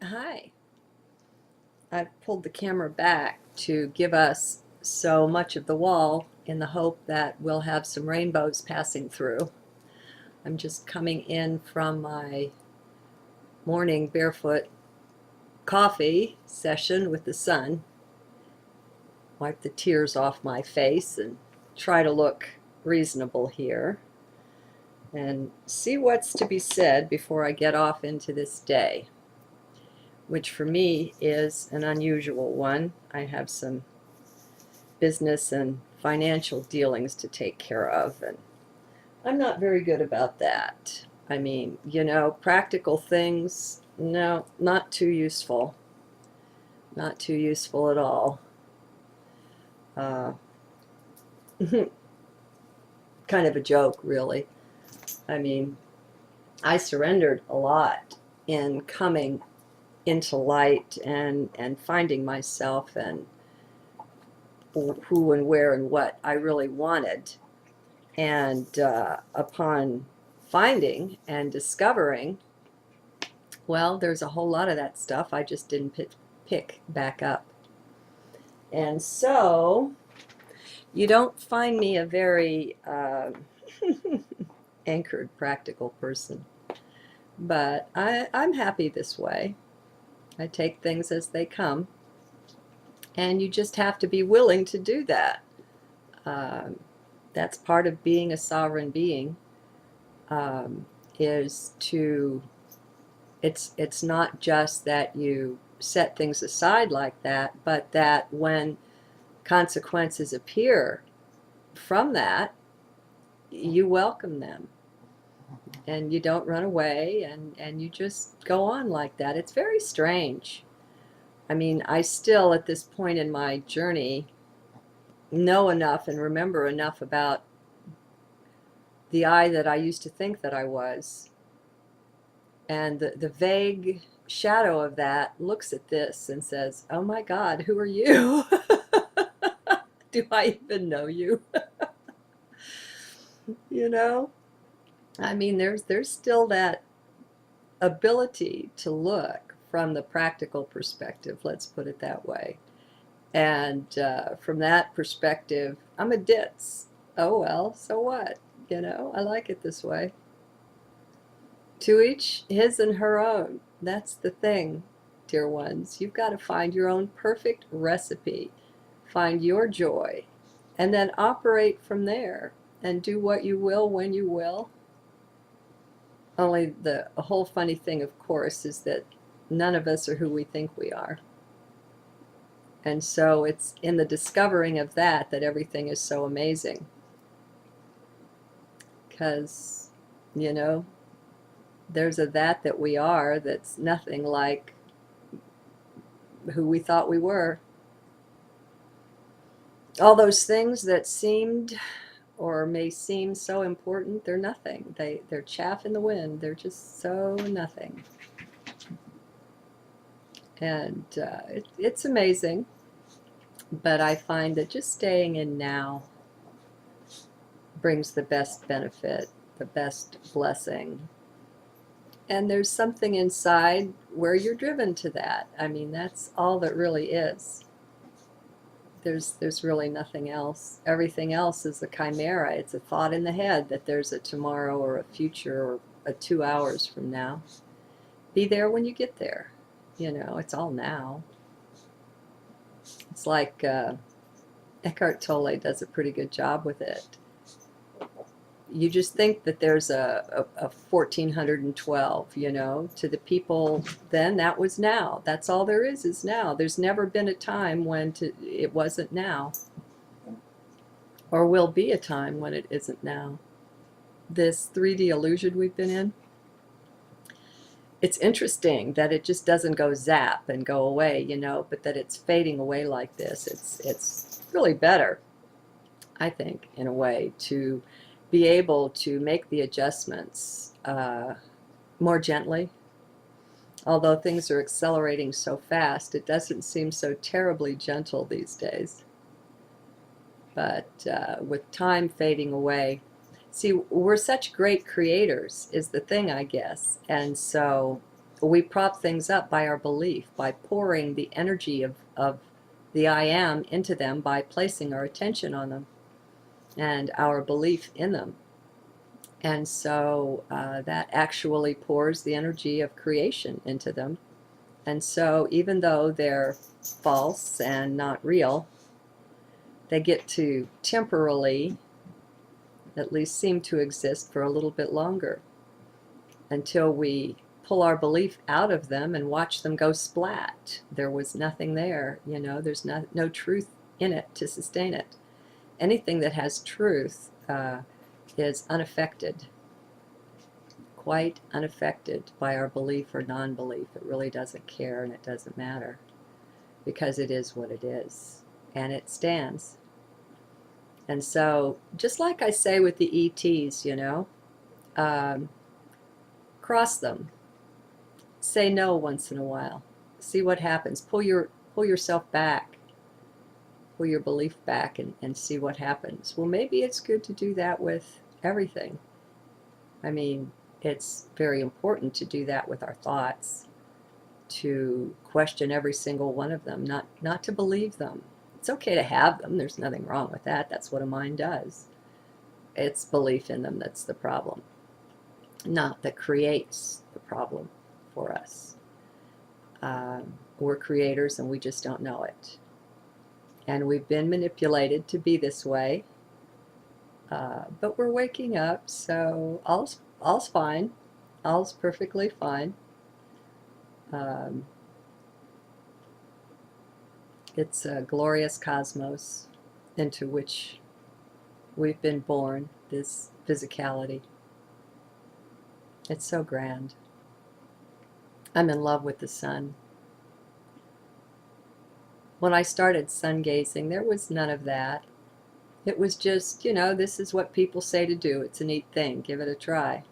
Hi. I've pulled the camera back to give us so much of the wall in the hope that we'll have some rainbows passing through. I'm just coming in from my morning barefoot coffee session with the sun. Wipe the tears off my face and try to look reasonable here and see what's to be said before I get off into this day, which for me is an unusual one. I have some business and financial dealings to take care of, and I'm not very good about that. I mean, practical things, no, not too useful. Not too useful at all. Uh, kind of a joke, really. I mean, I surrendered a lot in coming into light and finding myself and who and where and what I really wanted. And upon finding and discovering, well, there's a whole lot of that stuff I just didn't pick back up. And so you don't find me a very anchored, practical person. But I'm happy this way. I take things as they come. And you just have to be willing to do that. Um, that's part of being a sovereign being, is to, it's not just that you set things aside like that, but that when consequences appear from that, you welcome them and you don't run away, and you just go on like that. It's very strange. I mean, I still, at this point in my journey, know enough and remember enough about the I that I used to think that I was. And the vague shadow of that looks at this and says, oh my God, who are you? Do I even know you? you know? I mean, there's still that ability to look from the practical perspective, let's put it that way. And from that perspective, I'm a ditz. Oh well, so what? I like it this way. To each his and her own. That's the thing, dear ones. You've got to find your own perfect recipe, find your joy, and then operate from there and do what you will when you will. Only the whole funny thing, of course, is that none of us are who we think we are. And so it's in the discovering of that that everything is so amazing. Because, you know, there's a that we are that's nothing like who we thought we were. All those things that seemed or may seem so important, they're nothing. They're chaff in the wind. They're just so nothing. And it's amazing. But I find that just staying in now brings the best benefit, the best blessing. And there's something inside where you're driven to that. I mean, that's all that really is. There's really nothing else. Everything else is a chimera. It's a thought in the head that there's a tomorrow or a future or a 2 hours from now. Be there when you get there. It's all now. It's like Eckhart Tolle does a pretty good job with it. You just think that there's a 1412, to the people then, that was now. That's all there is now. There's never been a time when it wasn't now, or will be a time when it isn't now. This 3D illusion we've been in, it's interesting that it just doesn't go zap and go away, but that it's fading away like this. It's really better, I think, in a way, to be able to make the adjustments more gently. Although things are accelerating so fast, it doesn't seem so terribly gentle these days. But with time fading away, see, we're such great creators is the thing, I guess. And so we prop things up by our belief, by pouring the energy of the I am into them, by placing our attention on them and our belief in them. And so that actually pours the energy of creation into them. And so even though they're false and not real, they get to temporarily at least seem to exist for a little bit longer, until we pull our belief out of them and watch them go splat. There was nothing there, there's no truth in it to sustain it. Anything that has truth is unaffected, quite unaffected by our belief or non-belief. It really doesn't care, and it doesn't matter, because it is what it is, and it stands. And so, just like I say with the ETs, cross them. Say no once in a while. See what happens. Pull yourself back. Pull your belief back and see what happens. Well, maybe it's good to do that with everything. I mean, it's very important to do that with our thoughts, to question every single one of them, not to believe them. It's okay to have them. There's nothing wrong with that. That's what a mind does. It's belief in them that's the problem, not that creates the problem for us. We're creators and we just don't know it. And we've been manipulated to be this way. But we're waking up, so all's fine. All's perfectly fine. It's a glorious cosmos into which we've been born, this physicality. It's so grand. I'm in love with the sun. When I started sun gazing, there was none of that. It was just, this is what people say to do. It's a neat thing. Give it a try.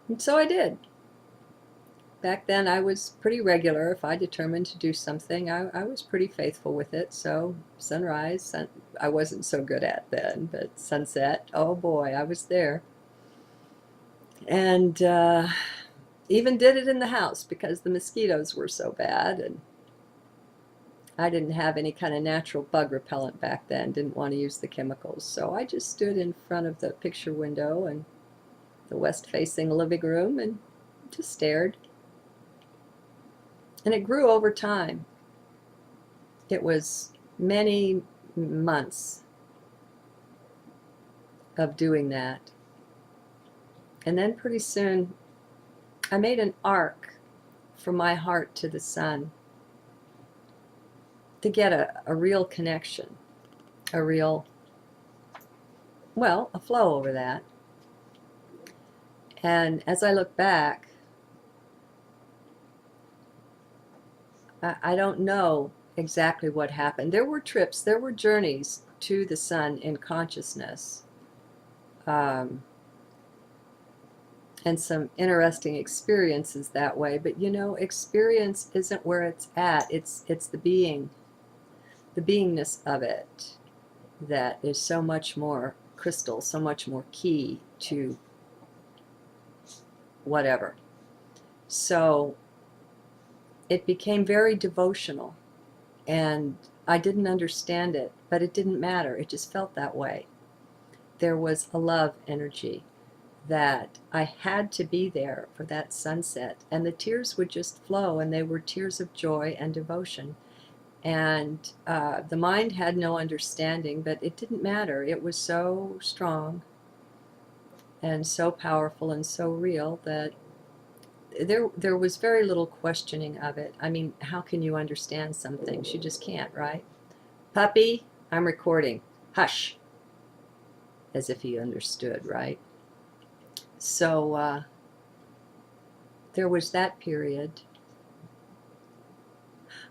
And so I did. Back then I was pretty regular. If I determined to do something, I was pretty faithful with it. So sunrise, I wasn't so good at then, but sunset, oh boy, I was there. And even did it in the house because the mosquitoes were so bad, and I didn't have any kind of natural bug repellent back then, didn't want to use the chemicals. So I just stood in front of the picture window and the west-facing living room and just stared. And it grew over time. It was many months of doing that. And then pretty soon, I made an arc from my heart to the sun to get a real connection, a flow over that. And as I look back, I don't know exactly what happened. There were trips, there were journeys to the sun in consciousness, and some interesting experiences that way. But experience isn't where it's at. It's the beingness of it that is so much more crystal, so much more key to whatever. So it became very devotional, and I didn't understand it, but it didn't matter. It just felt that way. There was a love energy that I had to be there for that sunset, and the tears would just flow, and they were tears of joy and devotion. And the mind had no understanding, but it didn't matter. It was so strong and so powerful and so real that there was very little questioning of it. I mean, how can you understand some things? You just can't, right? Puppy, I'm recording. Hush. As if he understood, right? So there was that period.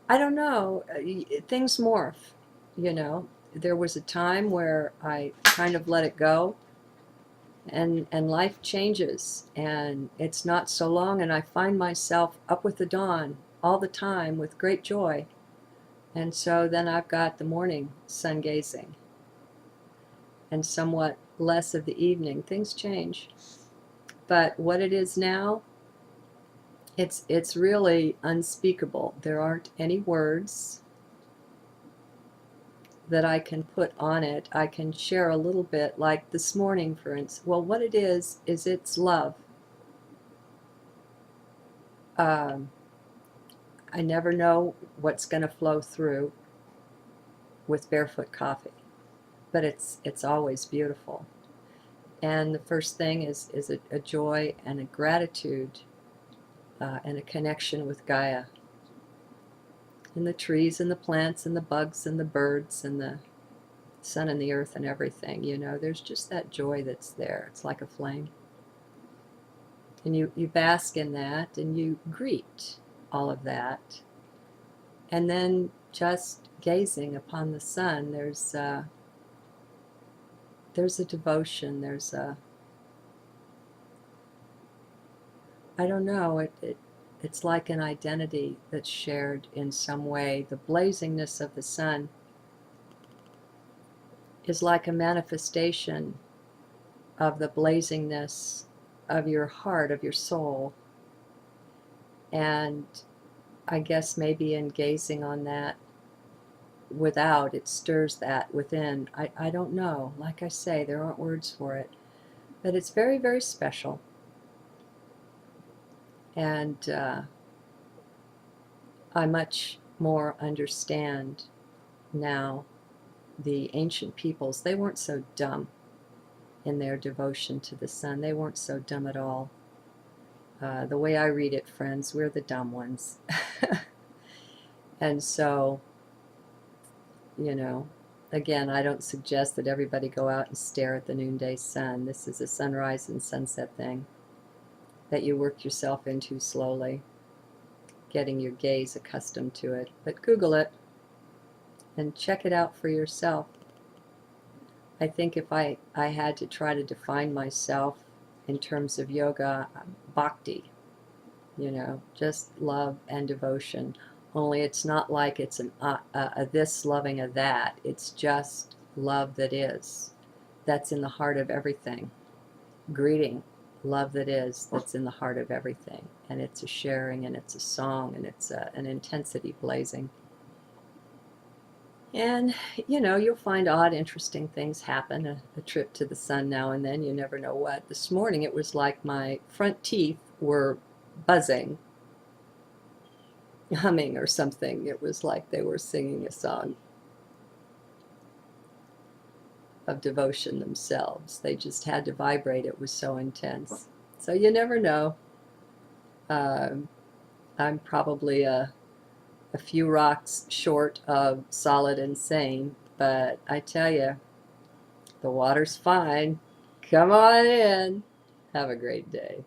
I don't know. Things morph, There was a time where I kind of let it go. And life changes, and it's not so long, and I find myself up with the dawn all the time with great joy. And so then I've got the morning sun gazing and somewhat less of the evening. Things change. But what it is now, It's really unspeakable. There aren't any words that I can put on it. I can share a little bit, like this morning, for instance. Well, what it is it's love. Um, I never know what's going to flow through with barefoot coffee, but it's always beautiful. And the first thing is a joy and a gratitude and a connection with Gaia, and the trees and the plants and the bugs and the birds and the sun and the earth and everything. There's just that joy that's there. It's like a flame. And you bask in that, and you greet all of that. And then just gazing upon the sun, there's a devotion, I don't know, it's like an identity that's shared in some way. The blazingness of the sun is like a manifestation of the blazingness of your heart, of your soul. And I guess maybe in gazing on that without, it stirs that within. I don't know. Like I say, there aren't words for it. But it's very, very special. And I much more understand now the ancient peoples. They weren't so dumb in their devotion to the sun. They weren't so dumb at all. The way I read it, friends, we're the dumb ones. And so, again, I don't suggest that everybody go out and stare at the noonday sun. This is a sunrise and sunset thing that you work yourself into slowly, getting your gaze accustomed to it. But Google it and check it out for yourself. I think if I had to try to define myself in terms of yoga, bhakti, just love and devotion. Only it's not like it's a this loving a that. It's just love that is. That's in the heart of everything. Greeting, love that is, that's in the heart of everything. And it's a sharing, and it's a song, and it's an intensity blazing. And, you'll find odd, interesting things happen. A trip to the sun now and then, you never know what. This morning it was like my front teeth were buzzing, humming or something. It was like they were singing a song of devotion themselves. They just had to vibrate. It was so intense. So you never know. I'm probably a few rocks short of solid and sane, but I tell you, the water's fine. Come on in. Have a great day.